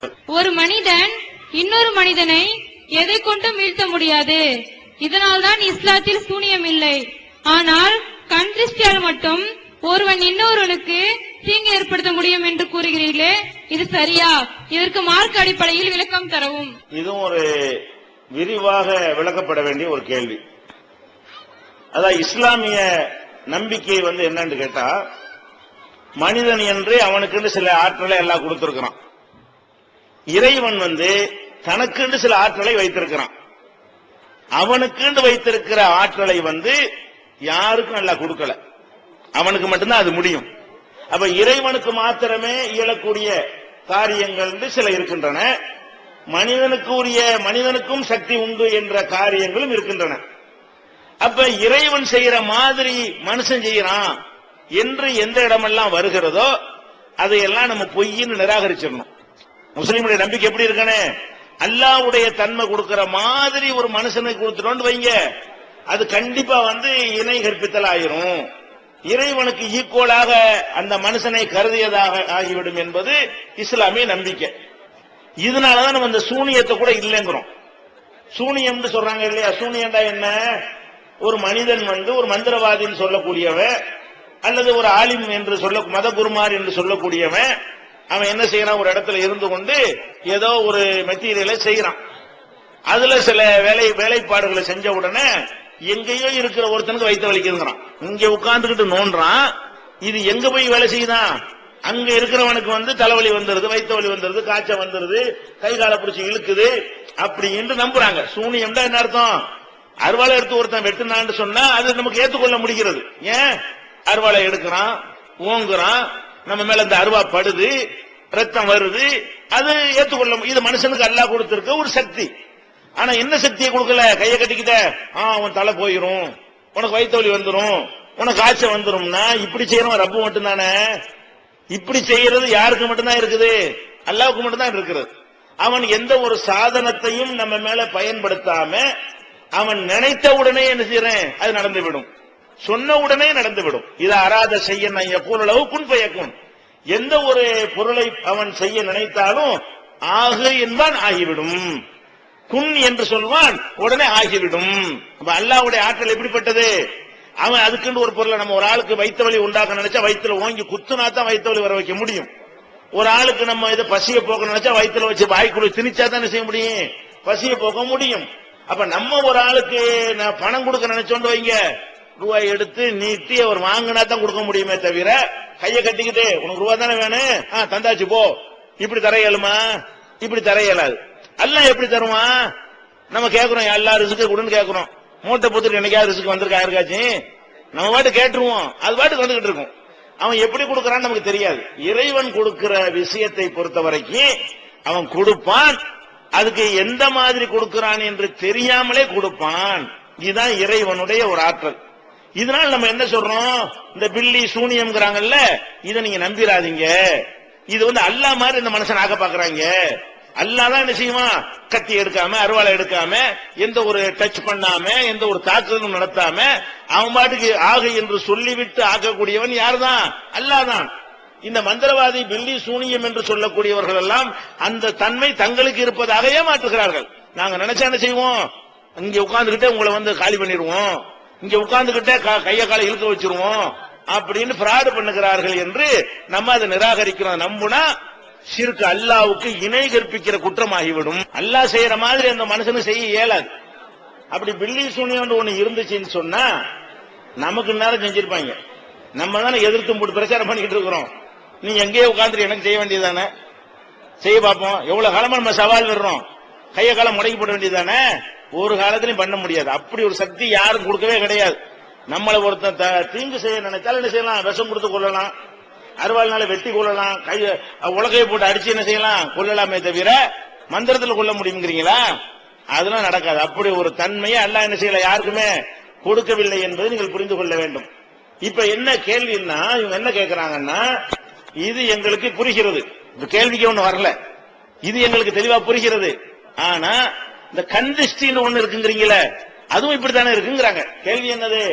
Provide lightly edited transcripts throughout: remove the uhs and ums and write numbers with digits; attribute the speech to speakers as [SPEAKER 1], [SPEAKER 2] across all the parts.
[SPEAKER 1] ஒரு மனிதன் இன்னொரு மனிதனை எதை கொண்டும் வீழ்த்த முடியாது. இதனால்தான் இஸ்லாத்தில் சூனியம் இல்லை. ஆனால் கண் திருஷ்டியால் மட்டும் ஒருவன் இன்னொருவனுக்கு தீங்கு ஏற்படுத்த முடியும் என்று கூறுகிறீர்களே, இது சரியா? இதற்கு மார்க்க அடிப்படையில் விளக்கம் தரவும்.
[SPEAKER 2] இதுவும் ஒரு விரிவாக விளக்கப்பட வேண்டிய ஒரு கேள்வி. அதான் இஸ்லாமிய நம்பிக்கை என்னன்னு கேட்டா, மனிதன் என்று அவனுக்கு சில ஆற்றலை எல்லாம் கொடுத்திருக்கிறான். இறைவன் தனக்கு சில ஆற்றலை வைத்திருக்கிறான். அவனுக்கு வைத்திருக்கிற ஆற்றலை யாருக்கும் நல்லா கொடுக்கல, அவனுக்கு மட்டும்தான் அது முடியும். அப்ப இறைவனுக்கு மாத்திரமே இயலக்கூடிய காரியங்கள் சில இருக்கின்றன. மனிதனுக்கும் சக்தி உண்டு என்ற காரியங்களும் இருக்கின்றன. அப்ப இறைவன் செய்யற மாதிரி மனுஷன் செய்யறான் என்று எந்த இடமெல்லாம் வருகிறதோ அதையெல்லாம் நம்ம பொய்ன்னு நிராகரிச்சிடணும். முஸ்லீமுடைய நம்பிக்கை எப்படி இருக்கனே, அல்லாஹ்வுடைய தன்மை கொடுக்கிற மாதிரி ஒரு மனுஷனுக்கு கொடுத்துட்டோன்னு வைங்க, அது கண்டிப்பா இணை கற்பித்தல் ஆயிரும். இறைவனுக்கு ஈக்குவலாக அந்த மனுஷனை கருதியதாக ஆகிவிடும் என்பது இஸ்லாமிய நம்பிக்கை. இதனாலதான் நம்ம இந்த சூனியத்தை கூட இல்லைங்கிறோம். சூனியம் சொல்றாங்க இல்லையா? சூனியண்டா என்ன? ஒரு மனிதன் ஒரு மந்திரவாதின்னு சொல்லக்கூடியவன் அல்லது ஒரு ஆலிம் என்று மத குருமார் என்று சொல்லக்கூடியவன், அவன் என்ன செய்யறான்? ஒரு இடத்துல இருந்து கொண்டு ஏதோ ஒரு மெட்டீரியலை செய்யறான். அதுல சில வேலைப்பாடுகளை செஞ்ச உடனே எங்கேயோ இருக்கிற ஒருத்தனுக்கு வைத்த வலிக்குங்கிறான். இங்க உட்கார்ந்துகிட்டு நோன்றான். இது எங்க போய் வேலை செய்யுதான்? அங்க இருக்கிறவனுக்கு தலைவலி வந்துருது, வைத்த வலி வந்துருது, காய்ச்சல் வந்துருது, கை காலை பிடிச்சி இழுக்குது அப்படி என்று நம்புறாங்க. சூனியம்டா என்ன அர்த்தம்? அருவாளை எடுத்து ஒருத்தன் வெட்டுனான்னு சொன்னா அது நமக்கு ஏற்றுக்கொள்ள முடிகிறது. ஏன்? அருவாளை எடுக்கிறான், ஓங்குறான், நம்ம மேல இந்த அருவா படுது, ரத்தம் வருது, அது ஏற்றுக்கொள்ள. இது மனுஷனுக்கு அல்லாஹ் கொடுத்திருக்க ஒரு சக்தி. ஆனா என்ன சக்தியை கொடுக்கல? கையை கட்டிக்கிட்ட உன் தலை போயிரும், உனக்கு வயிற்று வலி வந்துரும், உனக்கு காய்ச்சல் வந்துரும்னா இப்படி செய்யறவன் ரப்பு மட்டும்தானே. இப்படி செய்யறது யாருக்கு மட்டும்தான் இருக்குது? அல்லாஹ்வுக்கு மட்டும்தான் இருக்கிறது. அவன் எந்த ஒரு சாதனத்தையும் நம்ம மேல பயன்படுத்தாம அவன் நினைத்த உடனே என்ன செய்யறேன்? அது நடந்துவிடும். சொன்ன உடனே நடந்துவிடும். இது அராத செய்ய எப்பொருளவு குன் பயக்கும். எந்த ஒரு பொருளை அவன் செய்ய நினைத்தாலும் ஆகு என்பான், ஆகிவிடும். குன் என்று சொல்வான், உடனே ஆகிவிடும். அல்லாஹ்வுடைய ஆற்றல் எப்படிப்பட்டது? அவன் அதுக்குன்னு ஒரு பொருளை நம்ம ஒரு ஆளுக்கு வயிற்று வலி உண்டாக்க நினைச்சா வயிற்றுல ஓங்கி குத்துனா தான் வயிற்று வலி வர வைக்க முடியும். ஒரு ஆளுக்கு நம்ம இதை பசியை போக்க நினைச்சா வயிற்றுல வச்சு வாய்க்குள்ள திணிச்சா தானே செய்ய முடியும், பசியை போக்க முடியும். அப்ப நம்ம ஒரு ஆளுக்கு பணம் கொடுக்க நினைச்சோண்டு வைங்க, ரூபாய் எடுத்து நீட்டி அவர் வாங்கினா தான் கொடுக்க முடியுமே தவிர கையை கட்டிக்கிட்டு உனக்கு ரூபா தானே வேணும், தந்தாச்சு போ, இப்படி தர இயலுமா? இப்படி தர இயலாது. அல்லாஹ் எப்படி தருவான்? நம்ம கேட்கிறோம், எல்லா ரிஸ்க்கு கொடுன்னு கேட்கிறோம். மூட்டை பொத்துட்டு என்னைக்காவது ரிஸ்க் வந்திருக்கா யாருக்காச்சும்? நம்ம பாட்டு கேட்டுருவோம், அது பாட்டுக்கு வந்துகிட்டு இருக்கும். அவன் எப்படி கொடுக்கறான்னு நமக்கு தெரியாது. இறைவன் கொடுக்கிற விஷயத்தை பொறுத்த வரைக்கும் அவன் கொடுப்பான். அதுக்கு எந்த மாதிரி கொடுக்கிறான் என்று தெரியாமலே கொடுப்பான். இதுதான் இறைவனுடைய ஒரு ஆற்றல். இதனால நம்ம என்ன சொல்றோம்? இந்த பில்லி சூனியம்ங்கிறாங்கல்ல, இதை நீங்க நம்பிராதீங்க. இது அல்லாஹ் மாதிரி இந்த மனுஷன் ஆக்க பாக்குறாங்க. அல்லாஹ் தான் என்ன செய்வான்? கத்தி எடுக்காம, அருவாளை எடுக்காம, எந்த ஒரு டச் பண்ணாம, எந்த ஒரு தாக்குதலும் நடத்தாம அவன் பாட்டுக்கு ஆகு என்று சொல்லிவிட்டு ஆக்கக்கூடியவன் யார்தான்? அல்லாஹ் தான். இந்த மந்திரவாதி பில்லி சூனியம் என்று சொல்லக்கூடியவர்கள் எல்லாம் அந்த தன்மை தங்களுக்கு இருப்பதாக ஏமாற்றுகிறார்கள். நாங்க நினைச்சா என்ன செய்வோம்? இங்க உட்கார்ந்துகிட்டே உங்களை காலி பண்ணிடுவோம், இங்க உட்கார்ந்துகிட்டே கைய காலை இழுக்க வச்சிருவோம் அப்படின்னு பிராடு பண்ணுகிறார்கள் என்று நம்ம அதை நிராகரிக்கிறோம். நம்புனா ஷிர்க், அல்லாஹ்வுக்கு இணை கற்பிக்கிற குற்றமாகிவிடும். அல்லாஹ் செய்யற மாதிரி அந்த மனுஷனுக்கு செய்ய இயலாது. அப்படி பில்லி சூனியம் ஒண்ணு இருந்துச்சுன்னு சொன்னா நமக்கு நேரம் செஞ்சிருப்பாங்க. நம்ம தானே எதிர்த்து போட்டு பிரச்சாரம் பண்ணிக்கிட்டு இருக்கிறோம். நீ எங்கேயே உட்கார்ந்து எனக்கு செய்ய வேண்டியதானே, செய்ய பார்ப்போம். எவ்வளவு காலமா நம்ம சவால் விடுறோம், கைய காலம் முடக்கி போட வேண்டியதானே. ஒரு காலத்திலையும் பண்ண முடியாது. அப்படி ஒரு சக்தி யாரும் கொடுக்கவே கிடையாது. நம்மளை ஒருத்தன் தீங்கு செய்ய நினைத்தால் என்ன செய்யலாம்? விஷம் கொடுத்து கொள்ளலாம், அருவாள்னால வெட்டி கொள்ளலாம், கைய உலகையை போட்டு அடிச்சு என்ன செய்யலாம்? கொள்ளலாமே தவிர மந்திரத்தில் கொள்ள முடியுங்கிறீங்களா? அதெல்லாம் நடக்காது. அப்படி ஒரு தன்மையை அல்லாஹ் என்ன செய்யல யாருக்குமே கொடுக்கவில்லை என்பதை நீங்கள் புரிந்து கொள்ள வேண்டும். இப்ப என்ன கேள்வின்னா, இவங்க என்ன கேட்கிறாங்கன்னா, இது எங்களுக்கு புரிகிறது, இந்த கேள்விக்கு ஒண்ணு வரல, இது எங்களுக்கு தெளிவா புரிகிறது. ஆனா இந்த கண்டிஸ்டின்னு ஒண்ணு இருக்குங்கிறீங்களே, அதுவும் இப்படித்தானே இருக்குங்கிறாங்க. கேள்வி என்னது?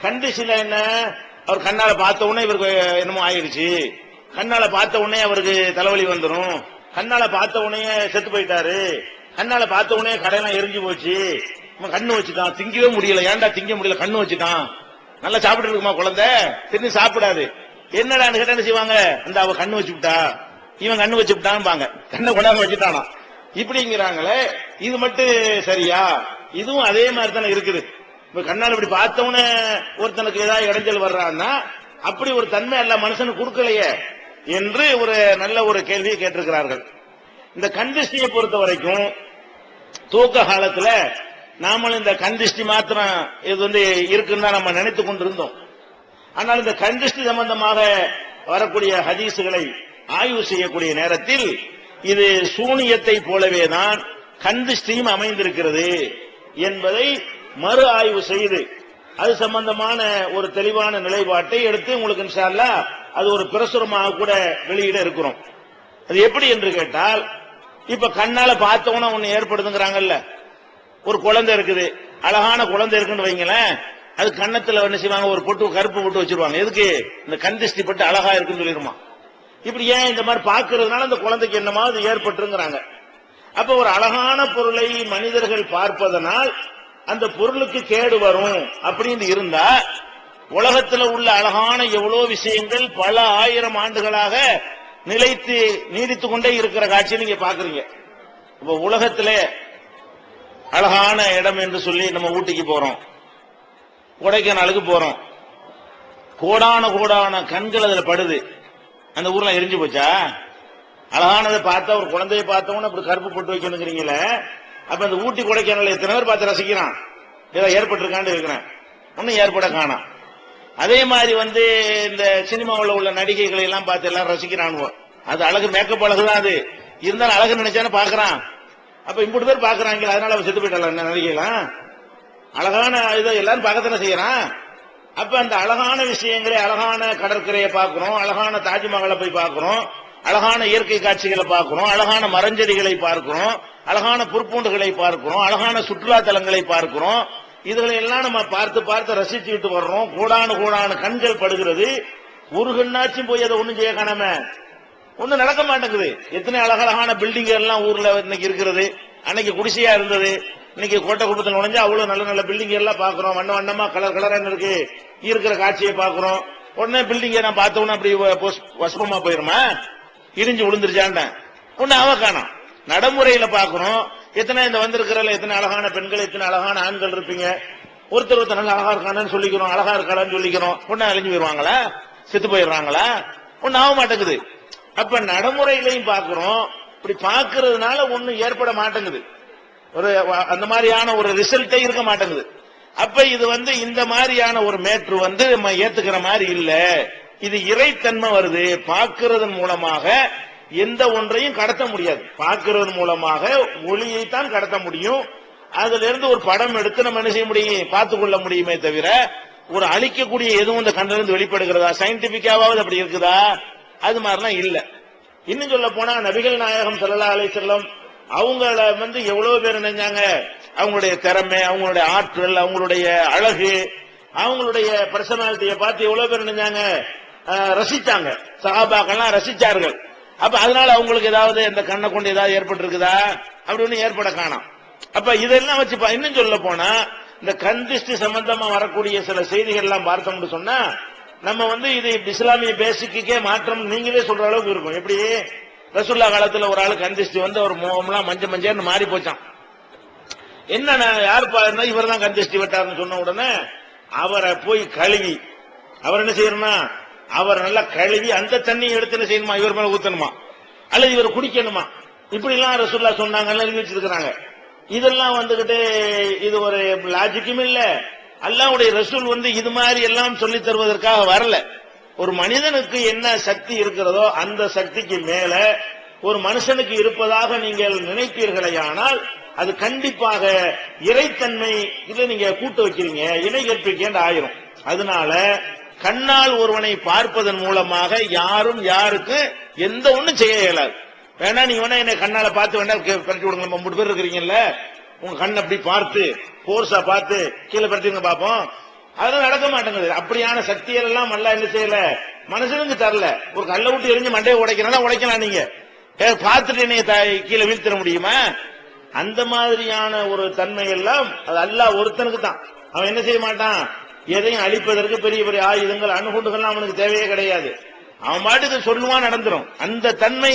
[SPEAKER 2] கண்டிஷன் என்ன? அவர் கண்ணால பார்த்த உடனே இவருக்கு என்னமோ ஆயிடுச்சு, கண்ணால பார்த்த உடனே அவருக்கு தலைவலி வந்துடும், கண்ணால பார்த்த உடனே செத்து போயிட்டாரு, கண்ணால பார்த்த உடனே கடையெல்லாம் எரிஞ்சு போச்சு, கண்ணு வச்சுட்டான், திங்கவே முடியல, ஏன்டா திங்க முடியல, கண்ணு வச்சுட்டான், நல்லா சாப்பிட்டு இருக்குமா குழந்தை, திரும்பி சாப்பிடாது, என்னடான்னு கேட்டா என்ன செய்வாங்க, அந்த அவ கண்ணு வச்சு விட்டா, இவன் கண்ணு வச்சு விட்டான்னு கண்ணை கொண்டாந்து வச்சுட்டானா இப்படிங்கிறாங்களே, இது மட்டும் சரியா? இதுவும் அதே மாதிரி தானே இருக்குது. இப்ப கண்ணால் இப்படி பார்த்தவன ஒருத்தனுக்கு ஏதாவது இடைஞ்சல் வர்றான்னா அப்படி ஒரு தன்மை அல்ல மனுஷனுக்கு கொடுக்கலையே என்று ஒரு நல்ல ஒரு கேள்வியை கேட்டிருக்கிறார்கள். இந்த கண்திஷ்டியை பொறுத்த வரைக்கும் தூக்க காலத்துல நாமளும் இந்த கண்திஷ்டி மாத்திரம் இது இருக்குன்னு தான் நம்ம நினைத்து கொண்டிருந்தோம். ஆனால் இந்த கண்திஷ்டி சம்பந்தமாக வரக்கூடிய ஹதீசுகளை ஆய்வு செய்யக்கூடிய நேரத்தில் இது சூனியத்தை போலவே தான் கண்திஷ்டியும் அமைந்திருக்கிறது என்பதை மறு ஆய்வு செய்து அது சம்பந்தமான ஒரு தெளிவான நிலைப்பாட்டை எடுத்து உங்களுக்கு இன்ஷா அல்லாஹ் அது ஒரு பிரசுரமாக கூட வெளியிட இருக்கிறோம். அது எப்படி என்று கேட்டால், இப்ப கண்ணால பார்த்தவன ஒண்ணு ஏற்படுதுங்கிறாங்கல்ல, ஒரு குழந்தை இருக்குது, அழகான குழந்தை இருக்குன்னு வைங்களேன், அது கண்ணத்துல என்ன செய்வாங்க, ஒரு பொட்டு கருப்பு பொட்டு வச்சிருவாங்க, எதுக்கு, இந்த கண்திஷ்டி பட்டு அழகா இருக்குன்னு சொல்லிடுமா. இப்படி ஏன் இந்த மாதிரி பாக்குறதுனால அந்த குழந்தைக்கு என்னமாவது ஏற்பட்டுங்கிறாங்க. அப்ப ஒரு அழகான பொருளை மனிதர்கள் பார்ப்பதனால் அந்த பொருளுக்கு கேடு வரும் அப்படின்னு இருந்தா, உலகத்தில் உள்ள அழகான எவ்வளவு விஷயங்கள் பல ஆயிரம் ஆண்டுகளாக நிலைத்து நீடித்துக் கொண்டே இருக்கிற காட்சி நீங்க பாக்குறீங்க. இப்ப உலகத்துல அழகான இடம் என்று சொல்லி நம்ம ஊட்டிக்கு போறோம், கொடைக்கானலுக்கு போறோம், கோடான கோடான கண்கள் அதுல படுது, அந்த ஊர்ல எரிஞ்சு போச்சா? அழகானதை பார்த்தா, ஒரு குழந்தைய பார்த்தவன அப்படி கருப்பு போட்டு வைக்கணுங்கிறீங்களே, அப்ப அந்த ஊட்டி கொடைக்கானல் எத்தனை பேர் பார்த்து ரசிக்கிறான், ஏதாவது ஏற்பட்டிருக்கான்னு இருக்கிறேன், ஒன்னும் ஏற்பட காணாம். அதே மாதிரி இந்த சினிமாவில் உள்ள நடிகைகளை எல்லாம் பார்த்து எல்லாம் ரசிக்கிறானுவோ, அது அழகு, மேக்கப் அழகுதான், அது இருந்தாலும் அழகு நினைச்சானே பாக்குறான். அப்ப இப்படி பேர் பாக்குறாங்க, அதனால அவன் செத்து போயிட்டான் நடிகைலாம், அழகான இதை எல்லாரும் பார்க்கத்தானே செய்யறான். அப்ப அந்த அழகான விஷயங்களை, அழகான கடற்கரையை பார்க்கிறோம், அழகான தாஜ்மஹாலை போய் பார்க்கிறோம், அழகான இயற்கை காட்சிகளை பார்க்கிறோம், அழகான மரஞ்செடிகளை பார்க்கிறோம், அழகான புற்பூண்டுகளை பார்க்கிறோம், அழகான சுற்றுலா தலங்களை பார்க்கிறோம். இதுகளை எல்லாம் நம்ம பார்த்து பார்த்து ரசிச்சுட்டு வர்றோம். கோடான கண்கள் படுகிறது. ஒரு கண்ணாச்சும் போய் அதை ஒண்ணும் செய்ய காணாம ஒண்ணும் நடக்க மாட்டேங்குது. எத்தனை அழகழகான பில்டிங் எல்லாம் ஊர்ல இன்னைக்கு இருக்கிறது. அன்னைக்கு குடிசையா இருந்தது, இன்னைக்கு கோட்டை குப்பத்தில் நுழைஞ்சா அவ்வளவு நல்ல நல்ல பில்டிங் எல்லாம் பாக்குறோம். வண்ண வண்ணமா கலர் கலரான இருக்கு, இருக்கிற காட்சியை பாக்குறோம். உடனே பில்டிங்கை நான் பார்த்தோன்னா அப்படி வசமா போயிருமா, இடிஞ்சு விழுந்துருச்சாண்ட ஒண்ணு அவ காணும். நடைமுறையில பாக்குறோம், எத்தனை இந்த வந்திருக்கிறல எத்தனை அழகான பெண்கள், எத்தனை அழகான ஆண்கள் இருப்பீங்க. ஒருத்தர் நல்ல அழகா இருக்கானு சொல்லிக்கிறோம், அழகா இருக்கான்னு சொல்லிக்கிறோம். ஒண்ணு அழிஞ்சு போயிருவாங்களா, செத்து போயிடுறாங்களா, ஒண்ணு ஆக மாட்டேங்குது. அப்ப நடைமுறையிலையும் பாக்குறோம், இப்படி பாக்குறதுனால ஒண்ணு ஏற்பட மாட்டேங்குது, ஒரு அந்த மாதிரியான ஒரு ரிசல்ட்டே இருக்க மாட்டேங்குது. அப்ப இது இந்த மாதிரியான ஒரு மேட்ரு நம்ம ஏத்துக்கிற மாதிரி இல்ல. இது இறைத்தன்மை வருது. பார்க்கிறதன் மூலமாக எந்த ஒன்றையும் கடத்த முடியாது. பார்க்கிறதன் மூலமாக ஒளியைத்தான் கடத்த முடியும். அதுல இருந்து ஒரு படம் எடுத்து நம்ம என்ன செய்ய முடியும், பார்த்துக் கொள்ள முடியுமே தவிர ஒரு அழிக்கக்கூடிய எதுவும் இந்த கண்ணிலிருந்து வெளிப்படுகிறதா, சயின்டிபிக்காவது அப்படி இருக்குதா, அது மாதிரிலாம் இல்ல. இன்னும் சொல்ல போனா நபிகள் நாயகம் ஸல்லல்லாஹு அலைஹி வஸல்லம் அவங்கள எவ்வளவு பேர் நினைஞ்சாங்க, அவங்களுடைய திறமை, அவங்களுடைய ஆற்றல், அவங்களுடைய அழகு, அவங்களுடைய பர்சனாலிட்டியை பார்த்து எவ்வளவு பேர் நினைஞ்சாங்க, ரசிச்சாங்க. சஹாபாக்கள்லாம் ரசிச்சார்கள். அப்ப அதனால அவங்களுக்கு ஏதாவது இந்த கண்ணை கொண்டு ஏதாவது ஏற்பட்டிருக்குதா, அப்படி ஒண்ணு ஏற்பட காணோம். அப்ப இதெல்லாம் வச்சு இன்னும் சொல்ல போனா இந்த கண் திருஷ்டி சம்பந்தமா வரக்கூடிய சில செய்திகள் எல்லாம் பார்த்தோம்னு சொன்னா நம்ம இது இஸ்லாமிய பேசிக்கே மாற்றம் நீங்களே சொல்ற அளவுக்கு இருக்கும். எப்படி ரசூலுல்லாஹ் காலத்துல ஒரு ஆளு கண் திருஷ்டி அவர் முகம்லாம் மஞ்சன்னு மாறி போச்சான். என்ன யார் பாருன்னா இவர் தான் கண் திருஷ்டி விட்டாருன்னு சொன்ன உடனே அவரை போய் கழுவி, அவர் என்ன செய்யணும்னா அவர் நல்லா கழுவி அந்த தண்ணியை எடுத்து என்ன செய்யணுமா, இவர் மேல ஊத்தணுமா அல்லது இவர் குடிக்கணுமா, இப்படி எல்லாம் ரசூலுல்லாஹ் சொன்னாங்க, எழுதி வச்சிருக்கிறாங்க. இதெல்லாம் இது ஒரு லாஜிக்கும் இல்ல. அல்லாஹ்வுடைய ரசூல் இது மாதிரி எல்லாம் சொல்லி தருவதற்காக வரல. ஒரு மனிதனுக்கு என்ன சக்தி இருக்கிறதோ அந்த சக்திக்கு மேல ஒரு மனுஷனுக்கு இருப்பதாக நீங்கள் நினைப்பீர்களேயானால் அது கண்டிப்பாக இறைத்தன்மை இதுல நீங்க கூட்டு வைக்கிறீங்க, இணை கற்பிக்கேண்டு ஆயிரும். அதனால கண்ணால் ஒருவனை பார்ப்பதன் மூலமாக யாரும் யாருக்கு எந்த ஒண்ணும் செய்ய இயலாது. வேணா நீங்க வேணா என்ன கண்ணால பார்த்து வேணா பரட்டி விடுங்க. 3 பேர் இருக்கிறீங்கல்ல, உங்க கண் அப்படி பார்த்து போர்ஸா பார்த்து கீழே பரட்டிங்க பாப்போம், அதெல்லாம் நடக்க மாட்டேங்குது. அப்படியான சக்தியெல்லாம் அல்ல என்ன செய்யல, மனுஷனுக்கு தரல. ஒரு கல்லை விட்டு எரிஞ்சு மண்டையை உடைக்கிறதா உடைக்கலாம் நீங்க, பார்த்துட்டு என்னைய கீழே வீழ்த்திட முடியுமா? அந்த மாதிரியான ஒரு தன்மை எல்லாம் அது அல்லாஹ் ஒருத்தனுக்கு தான். அவன் என்ன செய்ய மாட்டான், எதையும் அழிப்பதற்கு பெரிய பெரிய ஆயுதங்கள் அணுகுண்டுகள்லாம் அவனுக்கு தேவையே கிடையாது. அவன் பாட்டுக்கு சொல்லுவான், நடந்துரும். அந்த தன்மை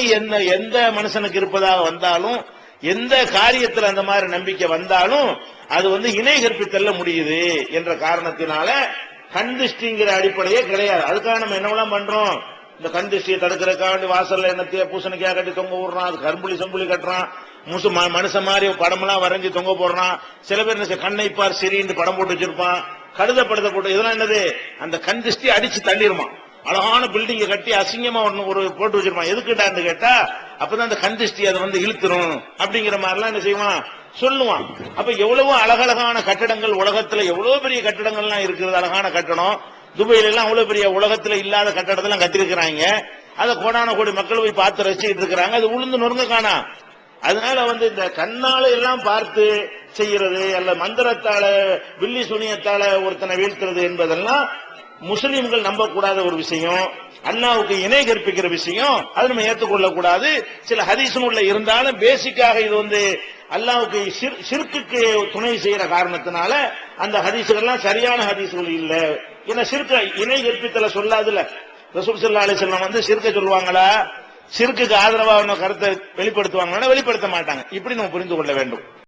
[SPEAKER 2] எந்த மனுஷனுக்கு இருப்பதாக வந்தாலும், எந்த காரியத்தில் அந்த மாதிரி நம்பிக்கை வந்தாலும் அது இணை கற்பித்தல்ல முடியுது என்ற காரணத்தினால கண் திருஷ்டிங்கிற அடிப்படையே கிடையாது. அதுக்காக நம்ம என்னவெல்லாம் பண்றோம், இந்த கண் திருஷ்டியை தடுக்கிறதுக்காக வாசல்ல என்னத்தைய பூசணிக்காய் கட்டி தொங்க விடுறான், அது கரும்புலி செம்புலி கட்டுறான், மனுஷன் மாதிரி படமெல்லாம் வரைஞ்சி தொங்க போடுறான். சில பேர் என்ன கண்ணைப்பார் சிறின்னு படம் போட்டு வச்சிருப்பான், கழுதப்படுத்த போட்டு. இதெல்லாம் என்னது, அந்த கண் திருஷ்டி அடிச்சு தள்ளிருமா. அழகான பில்டிங்க கட்டி அசிங்கமா ஒரு போட்டு வச்சிருப்பான். எதுக்குடான்னு கேட்டா அப்பதான் அந்த கண் திருஷ்டி அதை இழுத்துரும் அப்படிங்கிற மாதிரிலாம் என்ன செய்வான், சொல்லுவான். அப்ப எவ்வளவோ அழகழகான கட்டடங்கள் உலகத்துல, எவ்வளவு பெரிய கட்டடங்கள்லாம் இருக்கிறது, அழகான கட்டடம். துபாயில எல்லாம் அவ்வளவு பெரிய உலகத்துல இல்லாத கட்டடத்தெல்லாம் கட்டிருக்கிறாங்க. அதை கோடான கோடி மக்கள் போய் பார்த்து ரசிச்சுட்டு இருக்கிறாங்க. அது உளுந்து நொறுங்க காணா. அதனால இந்த கண்ணால எல்லாம் பார்த்து செய்யறது அல்ல மந்திரத்தால வில்லி சுனியத்தால ஒருத்தனை வீழ்த்துறது என்பதெல்லாம் முஸ்லிம்கள் நம்பக்கூடாத ஒரு விஷயம். அல்லாஹ்வுக்கு இணை கற்பிக்கிற விஷயம். அது நம்ம ஏற்றுக்கொள்ள கூடாது. சில ஹதீஸ்ல இருந்தாலும் பேசிக்காக இது அல்லாஹ்வுக்கு ஷிர்க்குக்கு துணை செய்யற காரணத்தினால அந்த ஹதீஸ்கள்லாம் சரியான ஹதீஸ்கள் இல்ல. ஏன்னா ஷிர்க இணை கற்பித்தல சொல்லாதுல. ரசூல் ஸல்லல்லாஹு அலைஹி வஸல்லம் ஷிர்க சொல்லுவாங்களா, ஷிர்க்குக்கு ஆதரவான கருத்தை வெளிப்படுத்துவாங்கன்னா வெளிப்படுத்த மாட்டாங்க. இப்படி நம்ம புரிந்து கொள்ள வேண்டும்.